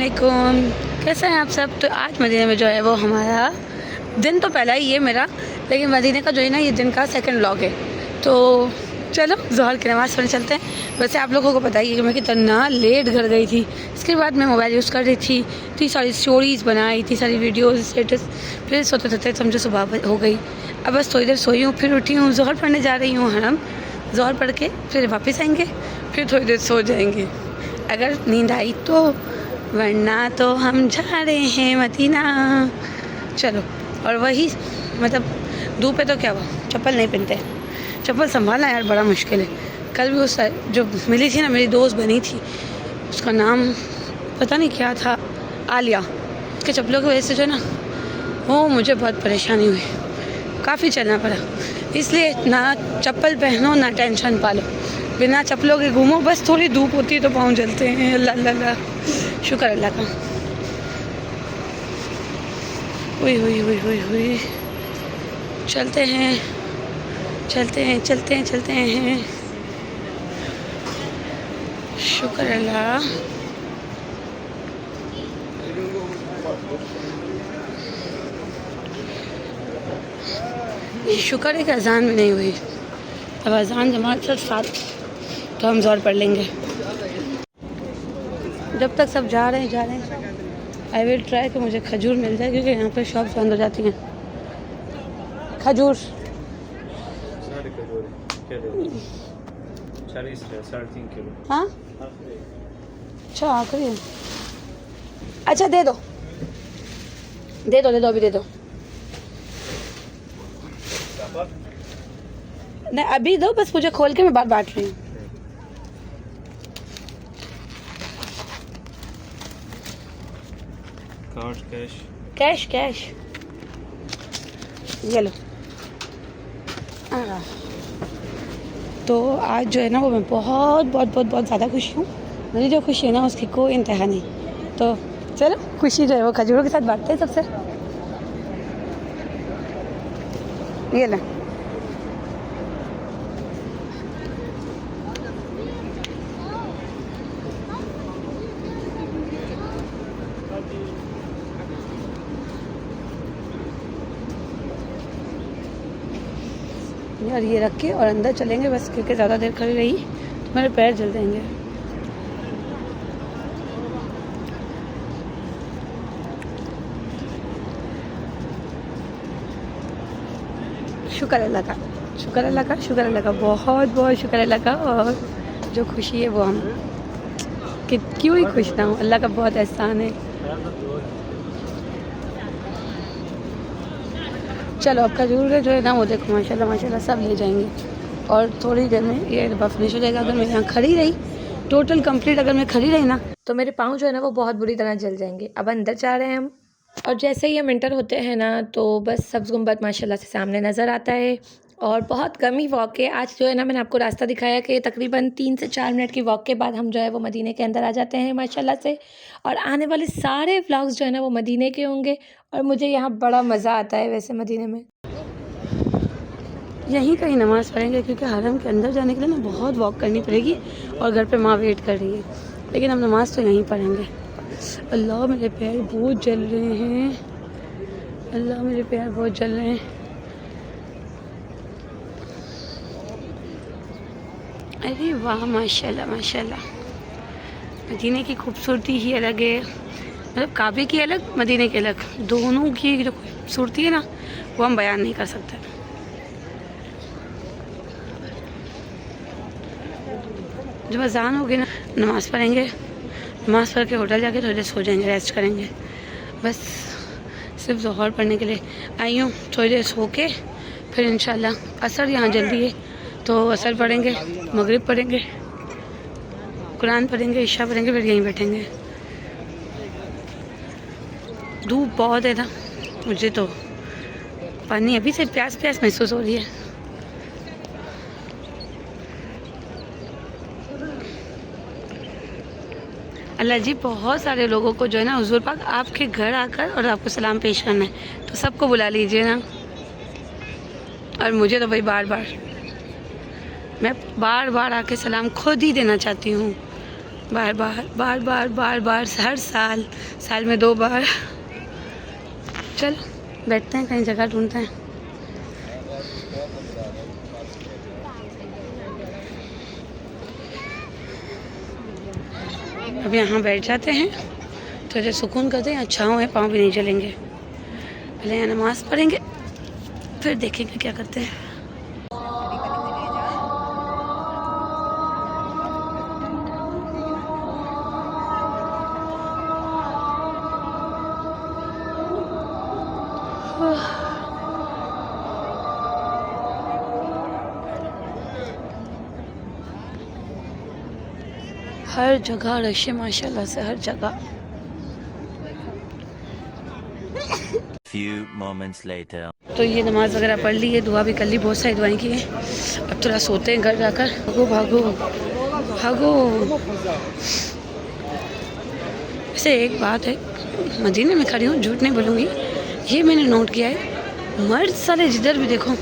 वालेकुम, कैसे हैं आप सब। तो आज मदीने में जो है वो हमारा दिन तो पहला ही है मेरा, लेकिन मदीने का जो है ना ये दिन का सेकंड व्लॉग है। तो चलो ज़ोहर की नमाज़ पढ़ने चलते हैं। वैसे आप लोगों को पता ही है कि मैं कितना लेट घर गई थी। इसके बाद मैं मोबाइल यूज़ कर रही थी, इतनी सारी स्टोरीज़ बनाई, इतनी सारी वीडियोज़ स्टेटस, फिर सोते सोते समझो सुबह हो गई। अब बस थोड़ी देर सोई हूँ, फिर उठी हूँ, ज़ोहर पढ़ने जा रही हूँ। हरम ज़ोहर पढ़ के फिर वापस आएंगे, फिर थोड़ी देर सो जाएंगे अगर नींद आई तो, वरना तो हम जा रहे हैं मदीना। चलो, और वही मतलब धूप है तो क्या हुआ, चप्पल नहीं पहनते, चप्पल संभालना यार बड़ा मुश्किल है। कल भी उस जो मिली थी ना, मेरी दोस्त बनी थी, उसका नाम पता नहीं क्या था, आलिया, उसके चप्पलों की वजह से जो है ना वो मुझे बहुत परेशानी हुई, काफ़ी चलना पड़ा। इसलिए ना चप्पल पहनो ना टेंशन पालो, बिना चप्पलों के घूमो, बस थोड़ी धूप होती है तो पाँव जलते हैं। अल्लाह अल्लाह, शुक्र अल्लाह का। हुई हुई हुई हुई हुई, चलते हैं चलते हैं चलते हैं चलते हैं, शुक्र अल्लाह। शुक्र है कि अजान भी नहीं हुई। अब अजान जमात साथ तो हम ज़ोर पढ़ लेंगे। जब तक सब जा रहे हैं आई विल ट्राई कि मुझे खजूर मिल जाए, क्योंकि यहाँ पे शॉप्स बंद हो जाती हैं। खजूर 3.5 किलो। हाँ अच्छा, आखिरी है। अच्छा दे दो अभी दे दो। नहीं अभी दो, बस मुझे खोल के मैं बात बांट रही हूँ। कैश कैश ये लो। तो आज जो है ना वो मैं बहुत ज़्यादा खुश हूँ। मेरी जो खुशी है ना उसकी कोई इंतहा नहीं। तो चलो खुशी जो है वो खजूरों के साथ बांटते हैं सबसे। ये ले, और ये रख के और अंदर चलेंगे बस, क्योंकि ज़्यादा देर खड़ी रही तो मेरे पैर जल जाएंगे। शुक्र अल्लाह का, शुक्र अल्लाह का, शुक्र अल्लाह का, बहुत बहुत शुक्र अल्लाह का। और जो खुशी है वो हम कि क्यों ही खुश ना हूँ, अल्लाह का बहुत एहसान है। चलो अब खजूर जो है ना वो देखो माशाल्लाह माशाल्लाह सब ले जाएंगे, और थोड़ी देर में ये डब्बा फिनिश हो जाएगा। अगर मैं यहाँ खड़ी रही टोटल कंप्लीट, अगर मैं खड़ी रही ना तो मेरे पाँव जो है ना वो बहुत बुरी तरह जल जाएंगे। अब अंदर जा रहे हैं हम, और जैसे ही हम इंटर होते हैं ना तो बस सब्ज़ गुंबद माशाल्लाह से सामने नज़र आता है। और बहुत कम ही वॉक है आज जो है ना, मैंने आपको रास्ता दिखाया कि तकरीबन 3 से 4 मिनट की वॉक के बाद हम जो है वो मदीने के अंदर आ जाते हैं माशाल्लाह से। और आने वाले सारे व्लॉग्स जो है ना वो मदीने के होंगे, और मुझे यहाँ बड़ा मज़ा आता है वैसे मदीने में। यहीं कहीं नमाज़ पढ़ेंगे, क्योंकि हरम के अंदर जाने के लिए ना बहुत वॉक करनी पड़ेगी, और घर पे माँ वेट कर रही है, लेकिन हम नमाज़ तो यहीं पढ़ेंगे। अल्लाह मेरे पैर बहुत जल रहे हैं, अल्लाह मेरे पैर बहुत जल रहे हैं। अरे वाह माशाल्लाह माशाल्लाह, मदीने की खूबसूरती ही अलग है। मतलब काबे की अलग, मदीने की अलग, दोनों की जो खूबसूरती है ना वो हम बयान नहीं कर सकते। जब अज़ान होगी ना नमाज़ पढ़ेंगे, नमाज़ पढ़ के होटल जाके थोड़ी देर सो जाएंगे, रेस्ट करेंगे। बस सिर्फ ज़ोहर पढ़ने के लिए आई हूँ, थोड़ी देर सो के फिर इंशाल्लाह असर यहाँ जल्दी है तो असर पढ़ेंगे, मगरिब पढ़ेंगे, कुरान पढ़ेंगे, इशा पढ़ेंगे, फिर यहीं बैठेंगे। धूप बहुत है ना, मुझे तो पानी अभी से प्यास प्यास महसूस हो रही है। अल्लाह जी बहुत सारे लोगों को जो है ना हुजूर पाक आपके घर आकर और आपको सलाम पेश करना है, तो सबको बुला लीजिए ना। और मुझे तो भाई मैं बार बार आके सलाम खुद ही देना चाहती हूँ। बार बार बार बार बार बार हर साल में 2 बार। चल बैठते हैं, कहीं जगह ढूंढते हैं। अब यहाँ बैठ जाते हैं, थोड़े सुकून करते हैं, अच्छाओं है, पाँव भी नहीं चलेंगे। पहले यहाँ नमाज़ पढ़ेंगे, फिर देखेंगे क्या करते हैं। हर जगह रश है माशाल्लाह से, हर जगह। Few moments later. तो ये नमाज़ वगैरह पढ़ ली है, दुआ भी कर ली, बहुत सारी दुआएं की हैं। अब थोड़ा सोते हैं घर जाकर। भागो भागो भागो। वैसे एक बात है, मदीने में खड़ी हूँ, झूठ नहीं बोलूँगी, ये मैंने नोट किया है, मर्द सारे जिधर भी देखो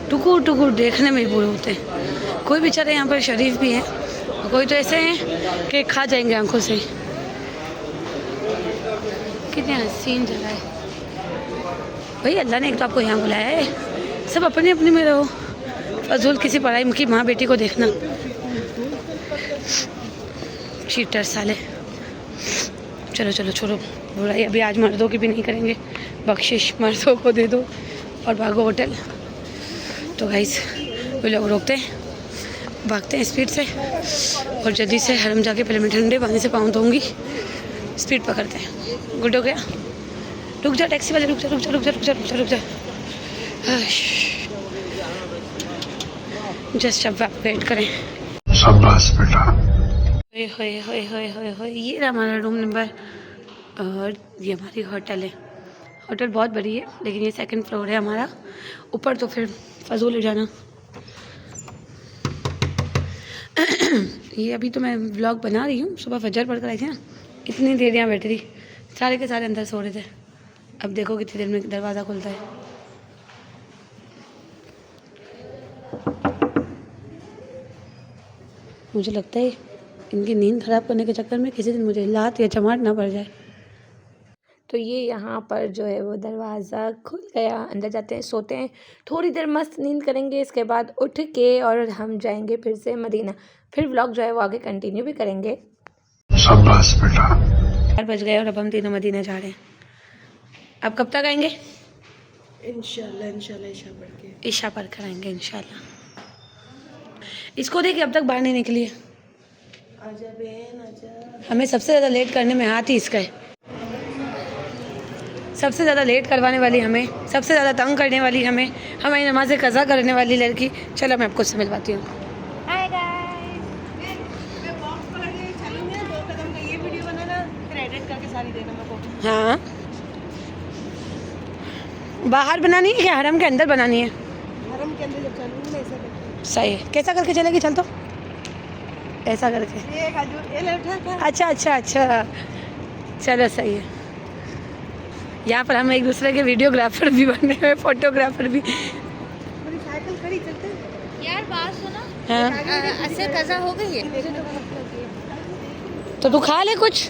टुकुर टुकुर देखने में ही बुरे होते हैं। कोई बेचारे यहाँ पर शरीफ भी हैं, कोई तो ऐसे हैं कि खा जाएंगे आंखों से। कितनी हसीन जगह है भाई, अल्लाह ने एक तो आपको यहाँ बुलाया है, सब अपनी अपनी में रहो, फजूल किसी पढ़ाई की माँ बेटी को देखना। चीटर साले। चलो चलो छोड़ो बुराई, अभी आज मर्दों की भी नहीं करेंगे, बख्शिश मर्दों को दे दो और भागो होटल। तो गाइस वे लोग रोकते हैं, भागते हैं स्पीड से, और जल्दी से हरम जाके पहले मैं ठंडे पानी से पाँव धोऊंगी, स्पीड पकड़ते हैं। गुड हो गया? रुक जा टैक्सी वाले, रुक जा रुक जा रुक जा रुक जा रुक जा रुक जा। जस्ट अब आप वेट करें। शाबाश बेटा। होए ये रहा हमारा रूम नंबर, और ये हमारी होटल है। होटल बहुत बड़ी है, लेकिन ये 2nd फ्लोर है हमारा, ऊपर तो फिर फजूल हो जाना। ये अभी तो मैं व्लॉग बना रही हूँ, सुबह फजर पढ़ कर आई थी ना, इतनी देर यहाँ बैठी थी, सारे के सारे अंदर सो रहे थे। अब देखो कितनी देर में दरवाज़ा खुलता है। मुझे लगता है इनकी नींद ख़राब करने के चक्कर में किसी दिन मुझे लात या चमाट ना पड़ जाए। तो ये यहाँ पर जो है वो दरवाज़ा खुल गया, अंदर जाते हैं, सोते हैं, थोड़ी देर मस्त नींद करेंगे, इसके बाद उठ के और हम जाएंगे फिर से मदीना। फिर व्लॉग जो है वो आगे कंटिन्यू भी करेंगे। शाबाश बेटा। 4 बज गए और अब हम तीनों मदीना जा रहे हैं। अब कब तक आएंगे? इंशाल्लाह ईशा पढ़ के, ईशा पढ़ कर आएंगे इंशाल्लाह। इसको देखिए अब तक बाहर नहीं निकली है। आजा बहन आजा। हमें सबसे ज़्यादा लेट करने में हाथ ही इसका है, सबसे ज़्यादा लेट करवाने वाली हमें, सबसे ज़्यादा तंग करने वाली हमें, हमारी नमाज़ कज़ा करने वाली लड़की। चलो मैं आपको उससे मिलवाती हूँ। हाँ बाहर बनानी है या हरम के अंदर बनानी है? हरम के अंदर जब चलूँगी ना ऐसा। सही है, कैसा करके चलेगी? चल तो ऐसा करके। अच्छा अच्छा अच्छा चलो सही है। यहाँ पर हम एक दूसरे के वीडियोग्राफर भी बने हुए, फोटोग्राफर भी। साइकिल खड़ी चलते हैं यार, बात सुनो। हाँ ऐसे कज़ा हो गई है तो तू खा ले कुछ।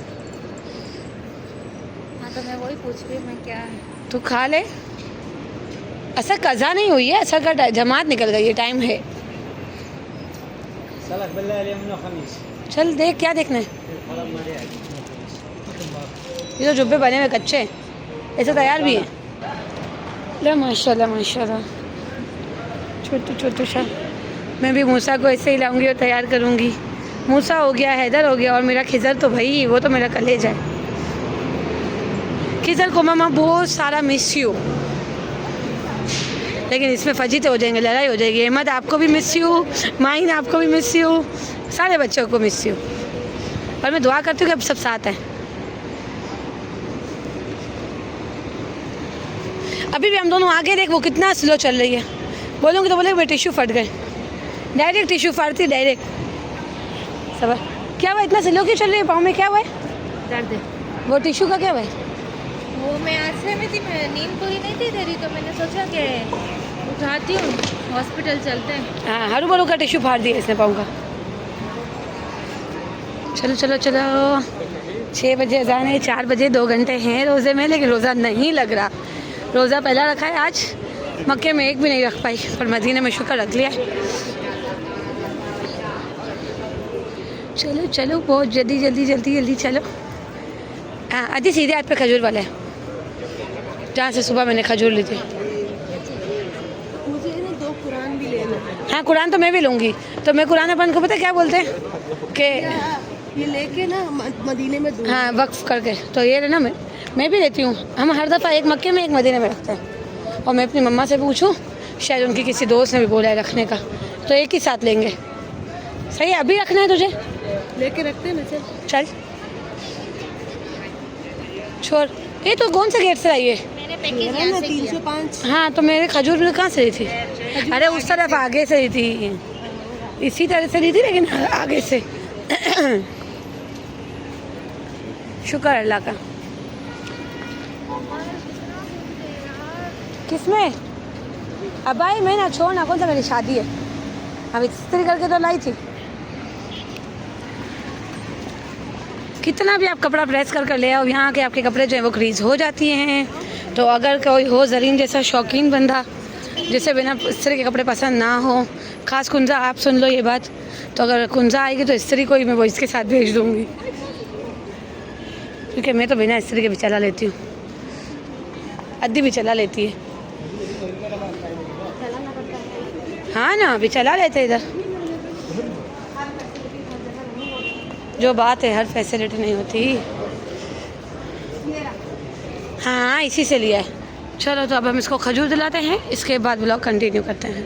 हाँ तो मैं वही पूछ रही हूँ, मैं क्या है तू खा ले। असर कज़ा नहीं हुई है, असर का जमात निकल गई है, टाइम है। चल देख क्या देखना है। ये तो जुब्बे बने हुए कच्चे हैं, ऐसे तैयार भी है। माशाल्लाह माशाल्लाह, छोटू छोटू सा। मैं भी मूसा को ऐसे ही लाऊंगी और तैयार करूंगी। मूसा हो गया, हैदर हो गया, और मेरा खिज़र तो भाई वो तो मेरा कलेज है। खिज़र को मामा बहुत सारा मिस यू, लेकिन इसमें फजीते हो जाएंगे, लड़ाई हो जाएगी। अहमद आपको भी मिस यू, माइन आपको भी मिस यू, सारे बच्चों को मिस यू। और मैं दुआ करती हूँ कि अब सब साथ हैं। अभी भी हम दोनों आगे देख, वो कितना स्लो चल रही है। बोलूँगी तो बोले मेरे टिश्यू फट गए, डायरेक्ट टिश्यू फाड़ती डायरेक्ट। सब क्या हुआ, इतना स्लो क्यों चल रही है? पाँव में क्या हुआ है? दर्द है। वो टिश्यू का क्या हुआ है? वो मैं आज से में थी, मैं नींद पूरी नहीं थी तेरी, तो मैंने सोचा कि उठाती हूँ, हॉस्पिटल चलते हैं। हाँ हरू बरू का टिश्यू फाड़ दिया इसने पाँव का। चलो चलो चलो, 6 बजे अजान है, 4 बजे 2 घंटे हैं रोज़े में, लेकिन रोज़ा नहीं लग रहा। रोज़ा पहला रखा है आज, मक्के में एक भी नहीं रख पाई, पर मदीने में शुक्र रख लिया। चलो चलो, बहुत जल्दी जल्दी जल्दी जल्दी चलो। हाँ आदि सीधे हाथ पे खजूर वाला है, जहाँ से सुबह मैंने खजूर ली थी। मुझे ना 2 कुरान भी लेना है। हाँ कुरान तो मैं भी लूँगी। तो मैं कुरान अपन को पता है क्या बोलते हैं कि ये लेके ना मदीने में दूँ। हाँ वक्फ करके, तो ये ना मैं भी लेती हूँ। हम हर दफ़ा एक मक्के में एक मदीने में रखते हैं। और मैं अपनी मम्मा से पूछूँ, शायद उनकी किसी दोस्त ने भी बोला है रखने का, तो एक ही साथ लेंगे। सही है, अभी रखना है तुझे? लेके रखते हैं ना। चल छोड़। ये तो कौन से गेट से आई है? मैंने पैकेज यहाँ से 305। हाँ तो मेरे खजूर भी कहाँ से ली थी? अरे उस तरफ आगे से ली थी, इसी तरह से ली थी लेकिन आगे से। शुक्र अल्लाह का। किसमें? अब भाई मैं ना छोड़ ना, कौन सा मेरी शादी है, अब इस्त्री करके तो लाई थी। कितना भी आप कपड़ा प्रेस कर ले आओ, यहाँ के आपके कपड़े जो है वो क्रीज हो जाती हैं। तो अगर कोई हो ज़रीन जैसा शौकीन बंदा, जिसे बिना इस्त्री के कपड़े पसंद ना हो, ख़ास कुंजा, आप सुन लो ये बात, तो अगर कुंजा आएगी तो इस्त्री को ही मैं वो इसके साथ भेज दूँगी, क्योंकि मैं तो बिना इस्त्री के भी चला लेती हूँ। अद्दी भी चला लेती है। हाँ ना, अभी चला लेते इधर। जो बात है, हर फैसिलिटी नहीं होती। हाँ इसी से लिया है। चलो तो अब हम इसको खजूर दिलाते हैं, इसके बाद ब्लॉग कंटिन्यू करते हैं।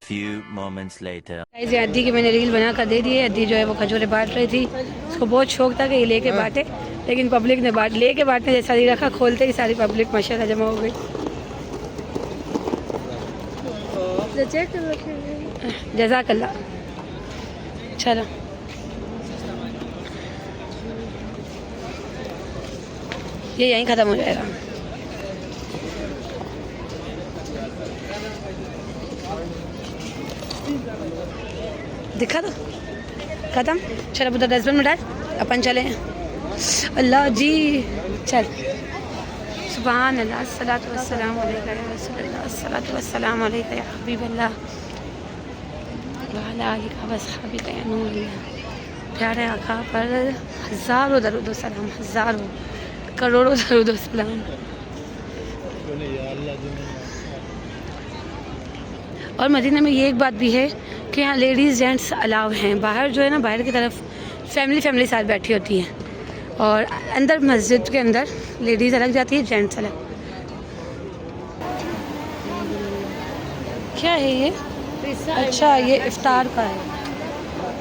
Few moments later. ये अद्दी की मैंने रील बना कर दे दी है। अद्दी जो है वो खजूरें बांट रही थी, उसको बहुत शौक था कि ये लेके बांटे, लेकिन पब्लिक ने लेके बांटने जैसा नहीं रखा, खोलते ही सारी पब्लिक माशाल्लाह जमा हो गई। जज़ाकल्लाह। चलो ये यहीं ख़त्म हो जाएगा। दिखा दो, ख़त्म। चलो उधर डस्टबिन में डाल, अपन चले। अल्लाह जी, चल। सुभान अल्लाह, अस्सलातु वस्सलामु अलैका या रसूलल्लाह, अस्सलातु वस्सलामु अलैका या हबीबल्लाह, व अला आलिका व अस्हाबिका या नूरल्लाह। प्यारे आका पर हज़ारों दरूद व सलाम, हज़ारों करोड़ों दरूद व सलाम। और मदीना में ये एक बात भी है कि यहाँ लेडीज़ जेंट्स अलाव हैं। बाहर जो है ना, बाहर की तरफ फैमिली साथ बैठी होती है, और अंदर मस्जिद के अंदर लेडीज़ अलग जाती है, जेंट्स अलग। क्या है ये? अच्छा ये इफ्तार का है,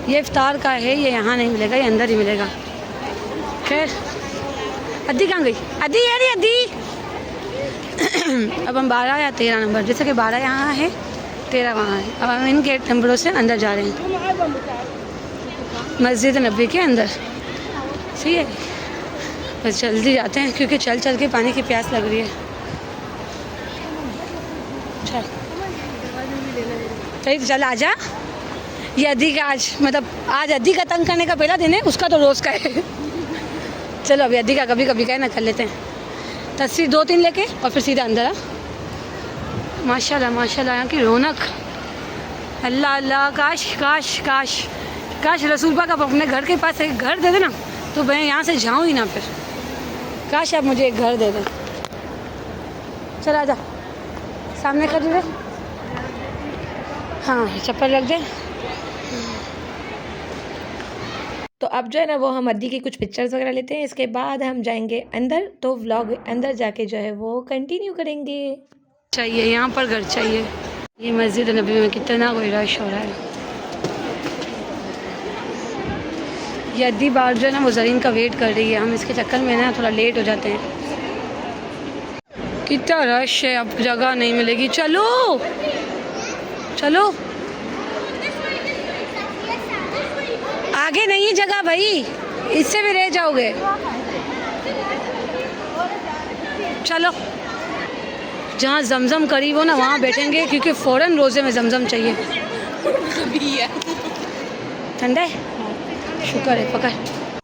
ये इफ्तार का है, ये यहाँ नहीं मिलेगा, ये अंदर ही मिलेगा। खैर अद्दी कहाँ गई? अद्दी है नहीं अद्दी। अब हम 12 या 13 नंबर, जैसे कि 12 यहाँ है, 13 वहाँ है। अब हम इन गेट नंबरों से अंदर जा रहे हैं मस्जिद नबी के अंदर। सही है, बस जल्दी जाते हैं क्योंकि चल चल के पानी की प्यास लग रही है। चल तो चल आजा। ये अद्दी का आज मतलब आज अद्दी का तंग करने का पहला दिन है, उसका तो रोज़ का है। चलो अभी अद्दी का कभी कभी का ना कर लेते हैं। तस्वीर 2-3 लेके और फिर सीधा अंदर। माशाल्लाह माशाल्लाह, यहाँ की रौनक। अल्लाह अल्लाह, काश काश काश काश रसूल पाक आप अपने घर के पास एक घर दे देना, तो मैं यहाँ से जाऊँ ही ना। फिर काश आप मुझे एक घर दे दें। चल आजा, सामने खड़ी रहे। हाँ चप्पल रख दे। तो अब जो है ना वो हम अद्दी की कुछ पिक्चर्स वगैरह लेते हैं, इसके बाद हम जाएंगे अंदर, तो व्लॉग अंदर जाके जो है वो कंटिन्यू करेंगे। चाहिए यहाँ पर घर चाहिए। ये मस्जिद नबी में कितना कोई रश हो रहा है। ये अद्दी बार जो है ना वो ज़रीन का वेट कर रही है, हम इसके चक्कर में ना थोड़ा लेट हो जाते हैं। कितना रश है, अब जगह नहीं मिलेगी। चलो चलो, आगे नहीं है जगह भाई, इससे भी रह जाओगे। चलो जहाँ जमजम करीब हो ना वहाँ बैठेंगे, क्योंकि फ़ौरन रोज़े में जमजम चाहिए। ठंडा है। शुक्र है, पकड़।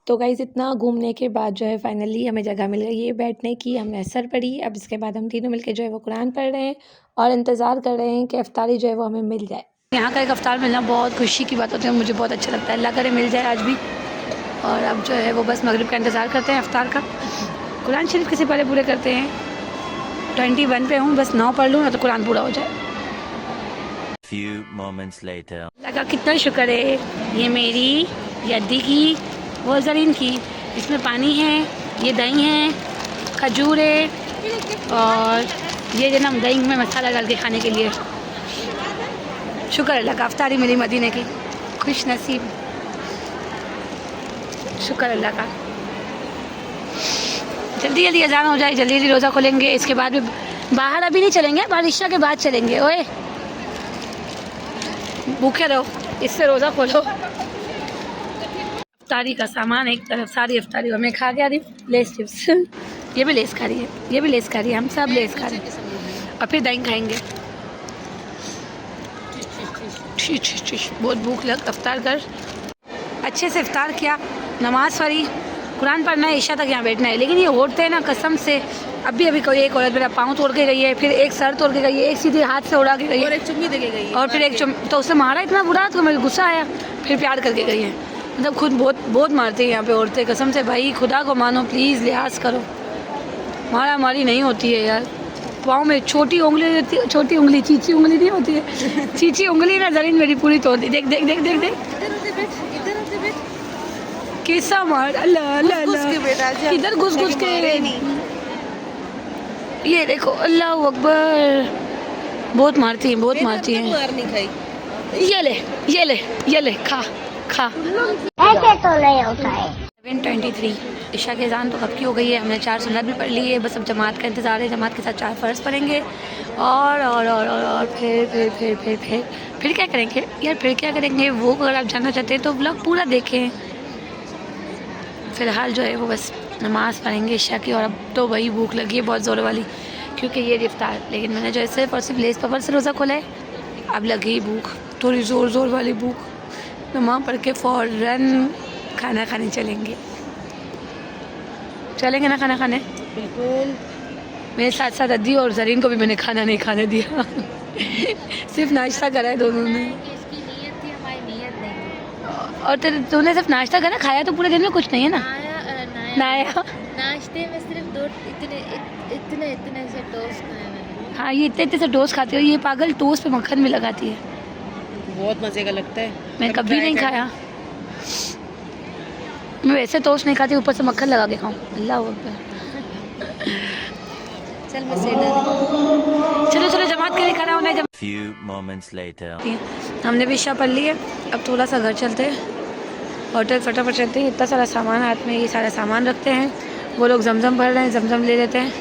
तो गाइज़ इतना घूमने के बाद जो है फाइनली हमें जगह मिल गई है बैठने की। हमने असर पढ़ी, अब इसके बाद हम तीनों मिलकर जो है वो कुरान पढ़ रहे हैं और इंतज़ार कर रहे हैं कि इफ्तारी जो है वो हमें मिल जाए। यहाँ का एक अफ्तार मिलना बहुत खुशी की बात होती है, मुझे बहुत अच्छा लगता है। अल्लाह करे मिल जाए आज भी। और अब जो है वो बस मगरिब का इंतज़ार करते हैं अफ्तार का। कुरान शरीफ किसी पहले पूरे करते हैं। 21 पे हूँ, बस 9 पढ़ लूँ ना तो कुरान पूरा हो जाए। Few moments later. अल्लाह का कितना शुक्र है। ये मेरी, ये अद्दी की, वो ज़रीन की। इसमें पानी है, ये दही है, खजूर है और ये जो ना दही में मसाला डाल के खाने के लिए। शुक्र अल्लाह का अफ्तारी मिली मदीने की, खुश नसीब। शुक्र अल्लाह का। जल्दी जल्दी अजान हो जाए, जल्दी जल्दी रोज़ा खोलेंगे। इसके बाद भी बाहर अभी नहीं चलेंगे, बारिशा के बाद चलेंगे। ओए भूखे रहो, इससे रोज़ा खोलो। अफ्तारी का सामान एक तरफ, सारी अफ्तारी मैं खा के आ रही हूँ। लेस चिप्स, ये भी लेस खा रही है, ये भी लेस खा रही है, हम सब लेस खा रहे हैं। और फिर दही खाएंगे। बहुत भूख लग। अफ्तार कर, अच्छे से इफ्तार किया, नमाज़ पढ़ी, कुरान पढ़ना है, ईशा तक यहाँ बैठना है। लेकिन ये होते हैं ना कसम से। अभी कोई एक औरत मेरा पाँव तोड़ के गई है, फिर एक सर तोड़ के गई है, एक सीधे हाथ से उड़ा के गई है और एक चुम्मी दे के गई है। और फिर एक तो उससे मारा इतना बुरा तो मुझे गुस्सा आया, फिर प्यार करके गई है। मतलब खुद बहुत मारती है यहाँ पे औरतें, कसम से। भाई खुदा को मानो, प्लीज़ लिहाज करो। मारा मारी नहीं होती है यार। पाँव में छोटी उंगली, छोटी उंगली, चीची उंगली नहीं होती है, चीची उंगली ना ज़रीन मेरी पूरी तोड़ दी। देख देख देख देख देख कैसा मार। अल्लाह अल्लाह अल्लाह, इधर घुस घुस के। ये देखो, अल्लाह अकबर, बहुत मारती हैं, बहुत मारती हैं। मार नहीं खाई। ये ले ये ले ये ले, खा खा। ऐसे तो नहीं होता है। 7:23 ईशा की अज़ान तो कब की हो गई है। हमने 4 सुन्नत भी पढ़ ली है, बस अब जमात का इंतज़ार है। जमात के साथ 4 फ़र्ज़ पढ़ेंगे और फिर क्या करेंगे यार, फिर क्या करेंगे वो अगर आप जानना चाहते हैं तो व्लॉग पूरा देखें। फ़िलहाल जो है वो बस नमाज़ पढ़ेंगे ईशा की। और अब तो वही भूख लगी है बहुत ज़ोर वाली, क्योंकि ये इफ्तार। लेकिन मैंने जो ऐसे और सिर्फ लेस पेपर से रोज़ा खोला है, अब लगी भूख, थोड़ी ज़ोर वाली भूख। नमाज़ पढ़ के फ़ौरन खाना खाने चलेंगे ना, खाना खाने। बिल्कुल। मेरे साथ साथ अद्दी और ज़रीन को भी मैंने खाना नहीं खाने दिया। सिर्फ नाश्ता करा है दोनों ने। इसकी नीयत थी, हमारी नीयत नहीं। और तूने सिर्फ नाश्ता करा, खाया तो पूरे दिन में कुछ नहीं है ना। नाया नाश्ते में सिर्फ 2 इतने से टोस्ट खाए मैंने। हाँ, ये इतने से टोस्ट खाती हो। ये पागल टोस्ट पे मक्खन में लगाती है। बहुत मज़े का लगता है। मैं कभी नहीं खाया। मैं वैसे टोस्ट नहीं खाती, ऊपर से मक्खन लगा के खाऊं। अल्लाह अकबर। चल मैं सेट डाल। चलो चलो, जमात के लिए खड़ा होना है। Few moments later. हमने भी ईशा पढ़ ली है, अब थोड़ा सा घर चलते हैं। होटल फटाफट चलते हैं। इतना सारा सामान हाथ में, ये सारा सामान रखते हैं। वो लोग जमजम भर रहे हैं, जमजम ले लेते हैं।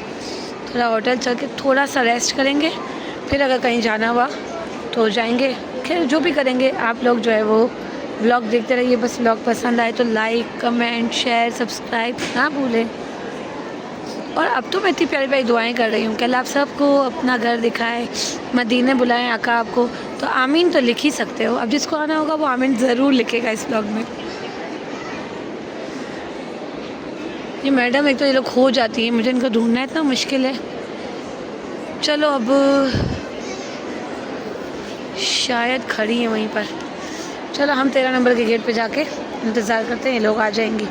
थोड़ा होटल चल के थोड़ा सा रेस्ट करेंगे, फिर अगर कहीं जाना हुआ तो जाएंगे। खैर जो भी करेंगे, आप लोग जो है वो व्लॉग देखते रहिए। बस व्लॉग पसंद आए तो लाइक, कमेंट, शेयर, सब्सक्राइब ना भूलें। और अब तो मैं इतनी प्यारी प्यारी दुआएं कर रही हूँ कि अल्लाह आप सबको अपना घर दिखाए, मदीने बुलाएं आका आपको। तो आमीन तो लिख ही सकते हो। अब जिसको आना होगा वो आमीन ज़रूर लिखेगा इस व्लॉग में। ये मैडम एक तो ये लोग खो जाती है, मुझे इनको ढूंढना इतना मुश्किल है। चलो अब शायद खड़ी है वहीं पर। चलो हम 13 नंबर के गेट पे जाके इंतज़ार करते हैं, ये लोग आ जाएंगे।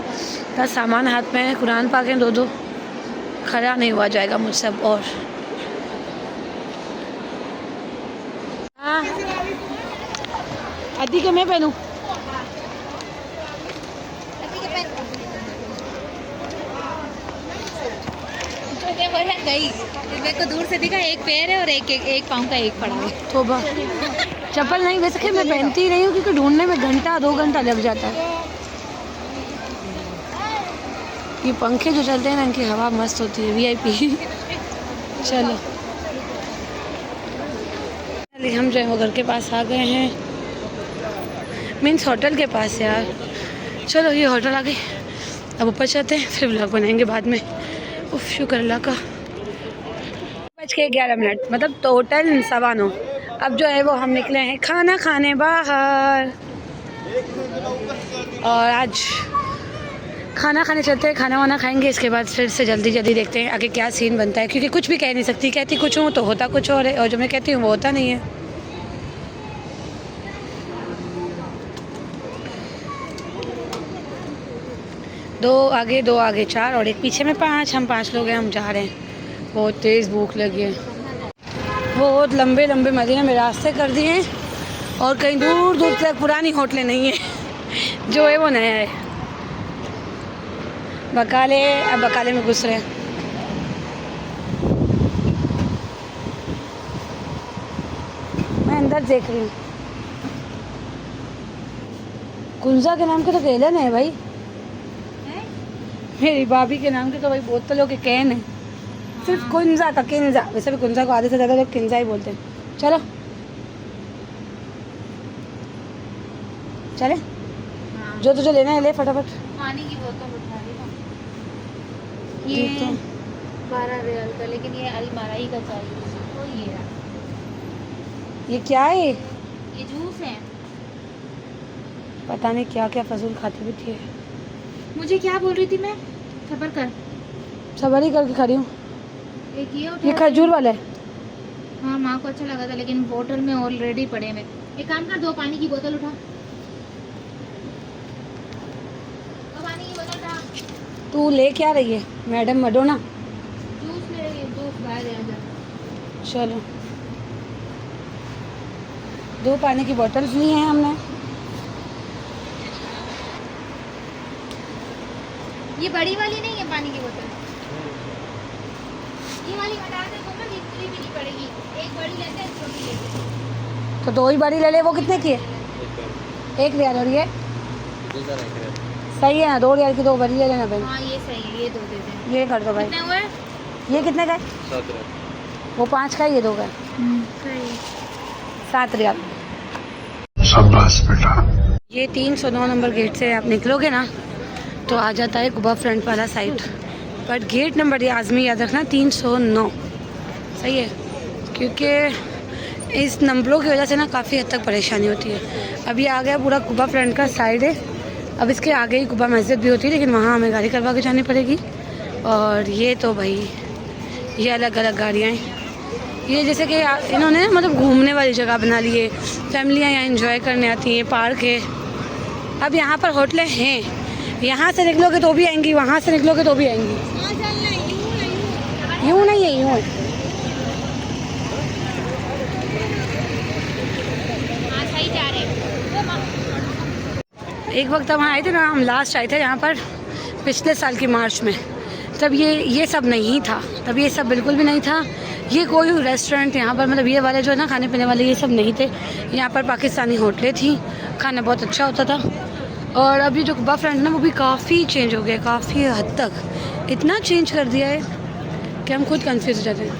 बस सामान हाथ में है, कुरान पाक है 2-2, खड़ा नहीं हुआ जाएगा मुझसे अब। और हाँ, अद्दी के मैं पहनूँ? गई मेरे को दूर से दिखा, एक पैर है और एक पाँव का एक पड़ा है। तोबा, चप्पल नहीं। वैसे कि मैं पहनती ही नहीं हूँ, क्योंकि ढूंढने में 1-2 घंटा लग जाता है। ये पंखे जो चलते हैं ना, इनकी हवा मस्त होती है, VIP। चलो हम जो है वो घर के पास आ गए हैं, मीन्स होटल के पास यार। चलो ये होटल आ गई, अब ऊपर चलते हैं, फिर व्लॉग बनाएंगे बाद में। उफ, शुक्र अल्लाह का। 11:11, मतलब टोटल 9:15। अब जो है वो हम निकले हैं खाना खाने बाहर। और आज खाना खाने चलते हैं, खाना वाना खाएंगे, इसके बाद फिर से जल्दी जल्दी देखते हैं आगे क्या सीन बनता है, क्योंकि कुछ भी कह नहीं सकती, कहती कुछ हूँ तो होता कुछ और है, और जो मैं कहती हूँ वो होता नहीं है। दो आगे 4 और एक पीछे में 5, हम 5 लोग हैं, हम जा रहे हैं। बहुत तेज़ भूख लगी है, बहुत लंबे लंबे मदीना में रास्ते कर दिए हैं, और कहीं दूर दूर तक पुरानी होटलें नहीं है, जो है वो नया है। बकाले, अब बकाले में घुस रहे हैं। मैं अंदर देख रही हूँ, कुंजा के नाम के तो केलन है भाई, मेरी भाभी के नाम के तो भाई बोतलों के कैन है, सिर्फ कुंजा का किंजा, वैसे भी कुंजा को आधे से ज़्यादा लोग किंजा ही बोलते हैं। चलो चले, जो तुझे लेना है ले फटाफट। पानी की बोतल उठा ली ना, ये 12 रियाल का, लेकिन ये अलमारी का चाहिए। तो ये क्या है? ये जूस है। पता नहीं क्या क्या फजूल खाती भी थी। मुझे क्या बोल रही थी मैं? सबर कर, सबर ही करके खड़ी हूँ। एक ये उठा। ये खजूर वाला है। हाँ, माँ को अच्छा लगा था, लेकिन बोतल में ऑलरेडी पड़े हैं। एक काम कर, 2 पानी की बोतल उठा, 2 पानी की बोतल उठा। तू ले क्या रही है मैडम मडोना? जूस ले रही है, जूस बाहर ले आ जा। चलो 2 पानी की बोतल्स ली हैं हमने। ये बड़ी वाली नहीं है पानी की बोतल, ये वाली हटा दे, तो ना दूसरी भी नहीं पड़ेगी। एक बड़ी लेते हैं, छोटी लेते हैं। तो 2 ही बड़ी ले ले। वो कितने की है? 1 रियाल। और ये सही है ना, 2 रियाल की 2 बड़ी ले लेना भाई। हाँ, ये सही है, ये 2 दे दें। ये कर दो भाई। कितने हुए? ये कितने का है? वो 5 का है, ये 2 का है। सही। 7 रियाल। शाबाश बेटा। ये 309 नंबर गेट से आप निकलोगे ना तो आ जाता है कुबा फ्रंट वाला साइड, बट गेट नंबर ये आज़मी याद रखना 309, सही है, क्योंकि इस नंबरों की वजह से ना काफ़ी हद तक परेशानी होती है। अब ये आ गया पूरा कुबा फ्रंट का साइड है। अब इसके आगे ही कुबा मस्जिद भी होती है, लेकिन वहाँ हमें गाड़ी करवा के जानी पड़ेगी। और ये तो भाई ये अलग अलग गाड़ियाँ हैं, ये जैसे कि इन्होंने मतलब घूमने वाली जगह बना ली है, फैमिलियाँ यहाँ एंजॉय करने आती हैं, पार्क है। अब यहाँ पर होटलें हैं, यहाँ से निकलोगे तो भी आएंगी, वहाँ से निकलोगे तो भी आएंगी। यूँ नहीं है, यूँ है। हाँ, सही जा रहे हैं। एक वक्त हम आए थे ना, हम लास्ट आए थे यहाँ पर पिछले साल की मार्च में, तब ये सब नहीं था, तब ये सब बिल्कुल भी नहीं था। ये कोई रेस्टोरेंट यहाँ पर मतलब ये वाले जो है ना खाने पीने वाले, ये सब नहीं थे। यहाँ पर पाकिस्तानी होटलें थी, खाना बहुत अच्छा होता था। और अभी जो कुबा फ्रंट ना वो भी काफ़ी चेंज हो गया, काफ़ी हद तक इतना चेंज कर दिया है कि हम खुद कंफ्यूज हो जाते हैं।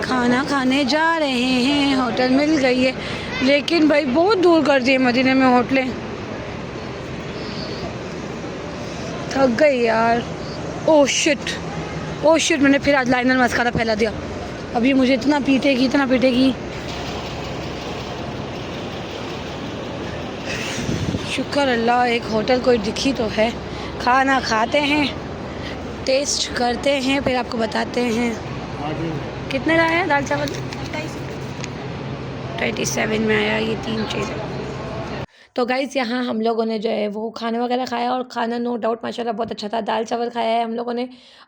खाना खाने जा रहे हैं, होटल मिल गई है, लेकिन भाई बहुत दूर कर दिए मदीने में होटलें। थक गई यार। ओह शिट, मैंने फिर आज लाइनर मस्कारा फैला दिया। अभी मुझे इतना पीटेगी। शुक्र अल्लाह एक होटल कोई दिखी तो है। खाना खाते हैं, टेस्ट करते हैं, फिर आपको बताते हैं कितने का है दाल चावल। 27 में आया ये 3 चीज़ें। तो गाइज़ यहाँ हम लोगों ने जो है वो खाना वगैरह खाया, और खाना नो डाउट माशाल्लाह बहुत अच्छा था। दाल चावल खाया है हम लोगों ने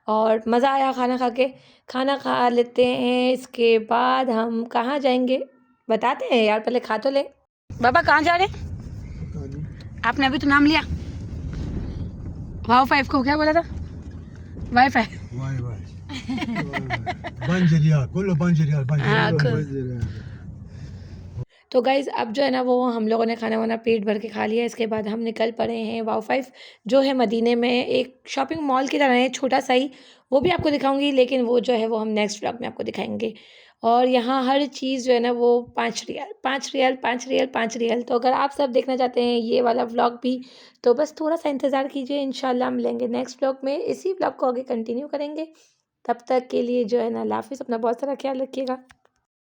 और मज़ा आया खाना खा के। खाना खा लेते हैं, इसके बाद हम कहाँ जाएंगे बताते हैं यार, पहले खा तो ले। बाबा कहाँ जा रहे हैं? आपने अभी तो नाम लिया। वाओ 5 को क्या बोला था? वाईफाई। तो गाइज़ अब जो है ना वो हम लोगों ने खाना वाना पेट भर के खा लिया। इसके बाद हम निकल पड़े हैं वाओ 5, जो है मदीने में एक शॉपिंग मॉल की तरह है, छोटा सा ही। वो भी आपको दिखाऊंगी, लेकिन वो जो है वो हम नेक्स्ट व्लॉग में आपको दिखाएंगे। और यहाँ हर चीज़ जो है ना वो 5 रियाल। तो अगर आप सब देखना चाहते हैं ये वाला व्लॉग भी, तो बस थोड़ा सा इंतज़ार कीजिए, इंशाल्लाह मिलेंगे नेक्स्ट व्लॉग में। इसी व्लॉग को आगे कंटिन्यू करेंगे। तब तक के लिए जो है ना अल्लाह हाफ़िज़, अपना बहुत सारा ख्याल रखिएगा।